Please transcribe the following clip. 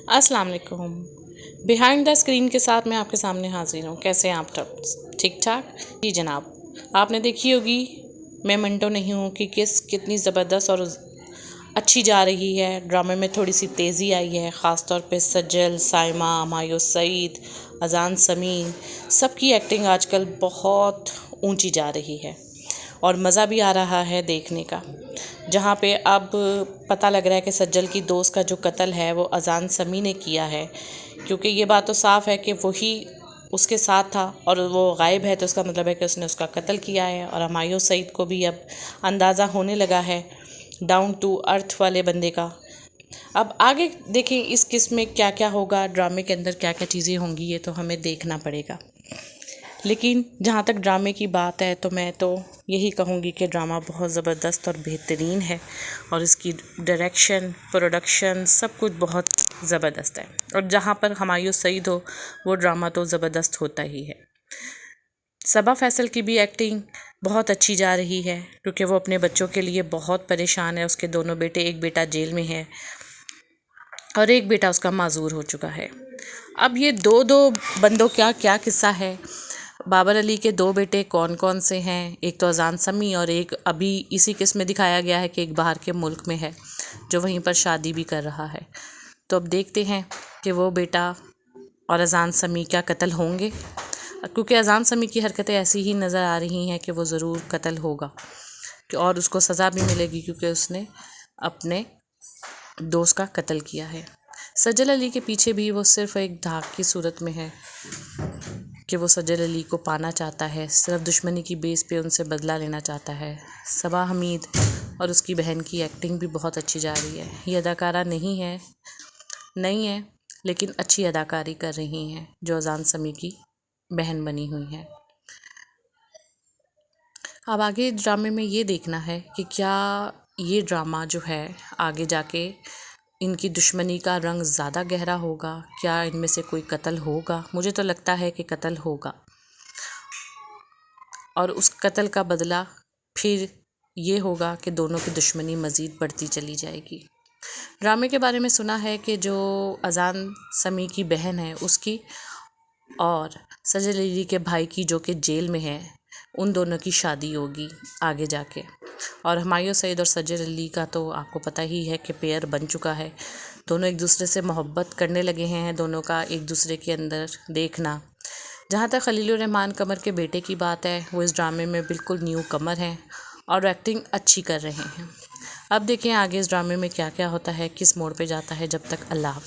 अस्सलाम वालेकुम। Behind the screen के साथ मैं आपके सामने हाजिर हूँ। कैसे हैं आप सब? ठीक ठाक? जी जनाब। आपने देखी होगी, मैं मिनटों नहीं हूँ कि कितनी ज़बरदस्त और अच्छी जा रही है। ड्रामे में थोड़ी सी तेज़ी आई है, ख़ास तौर पे सज्जल, साइमा, हमायूं सईद, अजान समीर, सबकी एक्टिंग आजकल बहुत ऊंची जा रही है और मज़ा भी आ रहा है देखने का। जहाँ पे अब पता लग रहा है कि सज्जल की दोस्त का जो कत्ल है वो अजान समी ने किया है, क्योंकि ये बात तो साफ़ है कि वही उसके साथ था और वो गायब है, तो उसका मतलब है कि उसने उसका कत्ल किया है। और हमायूं सईद को भी अब अंदाज़ा होने लगा है डाउन टू अर्थ वाले बंदे का। अब आगे देखें इस किस्म में क्या क्या होगा, ड्रामे के अंदर क्या क्या चीज़ें होंगी, ये तो हमें देखना पड़ेगा। लेकिन जहाँ तक ड्रामे की बात है तो मैं तो यही कहूँगी कि ड्रामा बहुत ज़बरदस्त और बेहतरीन है और इसकी डायरेक्शन, प्रोडक्शन सब कुछ बहुत ज़बरदस्त है। और जहाँ पर हमायूं सईद हो वो ड्रामा तो ज़बरदस्त होता ही है। सबा फैसल की भी एक्टिंग बहुत अच्छी जा रही है, क्योंकि वो अपने बच्चों के लिए बहुत परेशान है। उसके दोनों बेटे, एक बेटा जेल में है और एक बेटा उसका माजूर हो चुका है। अब ये दो दो बंदों का क्या किस्सा है। बाबर अली के दो बेटे कौन कौन से हैं? एक तो अजान समी और एक अभी इसी किस्म में दिखाया गया है कि एक बाहर के मुल्क में है जो वहीं पर शादी भी कर रहा है। तो अब देखते हैं कि वो बेटा और अजान समी क्या कत्ल होंगे, क्योंकि अजान समी की हरकतें ऐसी ही नज़र आ रही हैं कि वो ज़रूर कत्ल होगा और उसको सज़ा भी मिलेगी, क्योंकि उसने अपने दोस्त का कत्ल किया है। सज्जल अली के पीछे भी वो सिर्फ़ एक धाक की सूरत में है कि वो सज्जल अली को पाना चाहता है, सिर्फ दुश्मनी की बेस पे उनसे बदला लेना चाहता है। सबा हमीद और उसकी बहन की एक्टिंग भी बहुत अच्छी जा रही है। ये अदाकारा नहीं है लेकिन अच्छी अदाकारी कर रही हैं जो अजान समी की बहन बनी हुई हैं। अब आगे ड्रामे में ये देखना है कि क्या ये ड्रामा जो है आगे जाके इनकी दुश्मनी का रंग ज़्यादा गहरा होगा, क्या इनमें से कोई कत्ल होगा। मुझे तो लगता है कि कत्ल होगा और उस कत्ल का बदला फिर ये होगा कि दोनों की दुश्मनी मज़ीद बढ़ती चली जाएगी। ड्रामे के बारे में सुना है कि जो अजान समी की बहन है उसकी और सज्जल अली के भाई की, जो कि जेल में है, उन दोनों की शादी होगी आगे जाके। और हमायूं सईद और सज्जल अली का तो आपको पता ही है कि पेयर बन चुका है। दोनों एक दूसरे से मोहब्बत करने लगे हैं, दोनों का एक दूसरे के अंदर देखना। जहाँ तक खलीलुर रहमान कमर के बेटे की बात है, वो इस ड्रामे में बिल्कुल न्यू कमर हैं और एक्टिंग अच्छी कर रहे हैं। अब देखें आगे इस ड्रामे में क्या क्या होता है, किस मोड़ पे जाता है। जब तक अल्लाह।